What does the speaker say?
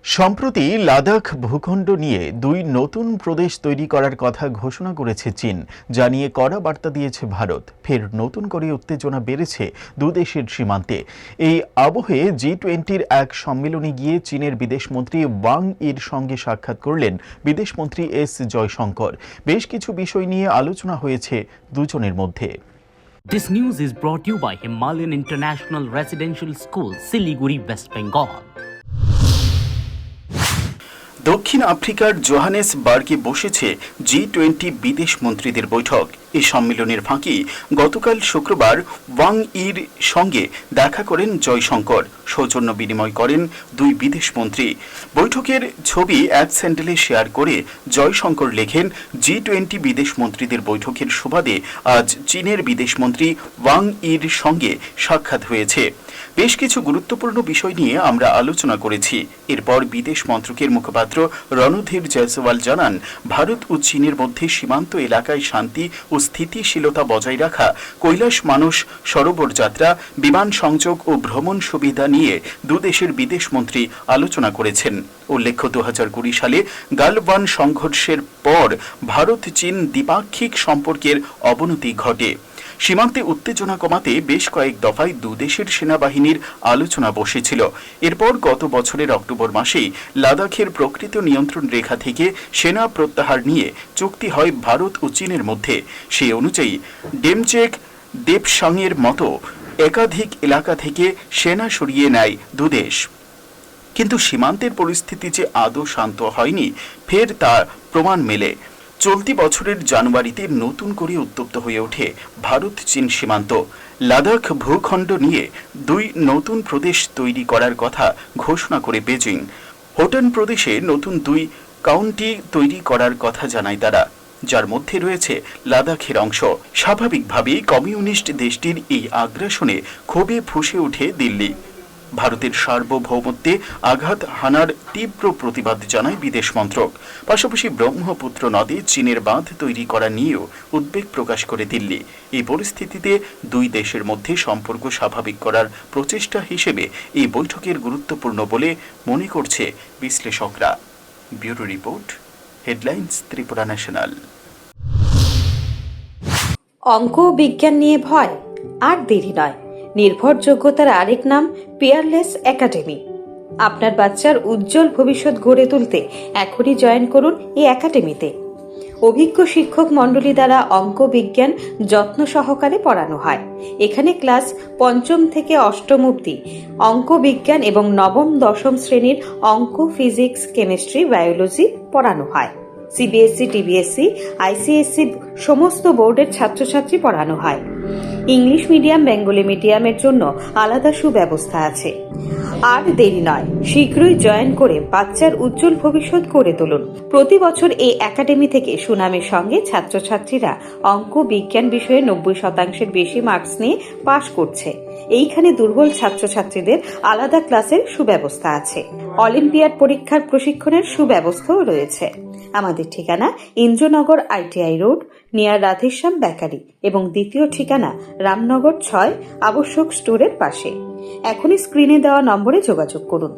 সম্প্রতি লাদাখ ভূখণ্ড নিয়ে দুই নতুন প্রদেশ তৈরি করার কথা ঘোষণা করেছে চীন, যা নিয়ে কড়া বার্তা দিয়েছে ভারত। ফের নতুন করে উত্তেজনা বেড়েছে দুদেশের সীমান্তে। এই আবহে G20-র এক সম্মেলনে গিয়ে চীনের বিদেশমন্ত্রী ওয়াং ইর সঙ্গে সাক্ষাৎ করলেন বিদেশমন্ত্রী এস জয়শঙ্কর। বেশ কিছু বিষয় নিয়ে আলোচনা হয়েছে দুজনের মধ্যে। This news is brought to you by Himalayan International Residential School, Siliguri, West Bengal. দক্ষিণ আফ্রিকার জোহানেসবার্গে বসেছে G20 বিদেশ মন্ত্রীদের বৈঠক। এই সম্মেলনের ফাঁকি গতকাল শুক্রবার ওয়াং ইর সঙ্গে দেখা করেন জয়শঙ্কর। সৌজন্য বিনিময় করেন দুই বিদেশ মন্ত্রী। বৈঠকের ছবি এক স্যান্ডেলে শেয়ার করে জয়শঙ্কর লেখেন, G20 বিদেশ মন্ত্রীদের বৈঠকের সুবাদে আজ চীনের বিদেশমন্ত্রী ওয়াং ইর সঙ্গে সাক্ষাৎ হয়েছে। বেশ কিছু গুরুত্বপূর্ণ বিষয় নিয়ে আমরা আলোচনা করেছি। এরপর বিদেশ মন্ত্রকের মুখপাত্র রণধীর জয়সওয়াল জানান, ভারত ও চীনের মধ্যে সীমান্ত এলাকায় শান্তি ও স্থিতিশীলতা বজায় রাখা, কৈলাস মানস সরোবর যাত্রা, বিমান সংযোগ ও ভ্রমণ সুবিধা নিয়ে দুদেশের বিদেশমন্ত্রী আলোচনা করেছেন। উল্লেখ্য, 2020 সালে গালওয়ান সংঘর্ষের পর ভারত চীন দ্বিপাক্ষিক সম্পর্কের অবনতি ঘটে। সীমান্তে উত্তেজনা কমাতে বেশ কয়েক দফায় দুদেশের সেনাবাহিনীর আলোচনা বসেছিল। এরপর গত বছরের অক্টোবর মাসেই লাদাখের প্রকৃত নিয়ন্ত্রণ রেখা থেকে সেনা প্রত্যাহার নিয়ে চুক্তি হয় ভারত ও চীনের মধ্যে। সেই অনুযায়ী ডেমচেক, দেপসাংয়ের মতো একাধিক এলাকা থেকে সেনা সরিয়ে নেয় দুদেশ। কিন্তু সীমান্তের পরিস্থিতি যে আদৌ শান্ত হয়নি, ফের তা প্রমাণ মেলে। চলতি বছরের জানুয়ারিতে নতুন করে উত্তপ্ত হয়ে ওঠে ভারত চীন সীমান্ত। লাদাখ ভূখণ্ড নিয়ে দুই নতুন প্রদেশ তৈরি করার কথা ঘোষণা করে বেজিং। হোটন প্রদেশে নতুন দুই কাউন্টি তৈরি করার কথা জানায় তারা, যার মধ্যে রয়েছে লাদাখের অংশ। স্বাভাবিকভাবেই কমিউনিস্ট দেশটির এই আগ্রাসনে ক্ষোভে ফুঁসে ওঠে দিল্লি। ভারতের সার্বভৌমত্বে আঘাত হানার তীব্র প্রতিবাদ জানায় বিদেশ মন্ত্রক। পাশাপাশি ব্রহ্মপুত্র নদে চীনের বাঁধ তৈরি করা নিয়েও উদ্বেগ প্রকাশ করে দিল্লি। এই পরিস্থিতিতে দুই দেশের মধ্যে সম্পর্ক স্বাভাবিক করার প্রচেষ্টা হিসেবে এই বৈঠকের গুরুত্বপূর্ণ বলে মনে করছে বিশ্লেষকরা। Bureau report, headlines Tripura national. অঙ্ক ও বিজ্ঞান নিয়ে ভয় আর দেরি নয়। নির্ভরযোগ্যতার আরেক নাম পিয়ারলেস একাডেমি। আপনার বাচ্চার উজ্জ্বল ভবিষ্যৎ গড়ে তুলতে এখনই জয়েন করুন এই একাডেমিতে। অভিজ্ঞ শিক্ষক মণ্ডলী দ্বারা অঙ্ক বিজ্ঞান যত্ন সহকারে পড়ানো হয়। এখানে ক্লাস 5ম থেকে 8ম অবধি অঙ্ক বিজ্ঞান এবং 9ম 10ম শ্রেণীর অঙ্ক, ফিজিক্স, কেমিস্ট্রি, বায়োলজি পড়ানো হয়। CBSE, TBSE, ICSE সমস্ত বোর্ডের ছাত্রছাত্রী পড়ানো হয়। ইংলিশ মিডিয়াম, বেঙ্গলি মিডিয়ামের জন্য আলাদা সুব্যবস্থা আছে। আর দেরি নয়, শীঘ্রই জয়েন করে বাচ্চার উজ্জ্বল ভবিষ্যৎ গড়ে তুলুন। প্রতি বছর এই একাডেমি থেকে সুনামের সঙ্গে ছাত্রছাত্রীরা অঙ্ক বিজ্ঞান বিষয়ে 90% বেশি মার্কস নিয়ে পাশ করছে। এইখানে দুর্বল ছাত্রছাত্রীদের আলাদা ক্লাসের সুব্যবস্থা আছে। অলিম্পিয়াড পরীক্ষার প্রশিক্ষণের সুব্যবস্থাও রয়েছে। আমাদের ঠিকানা Indranagar ITI road, near Radheshyam bakery, এবং দ্বিতীয় ঠিকানা রামনগর 6 আবশ্যক স্টোরের পাশে। এখনই স্ক্রিনে দেওয়া নম্বরে যোগাযোগ করুন।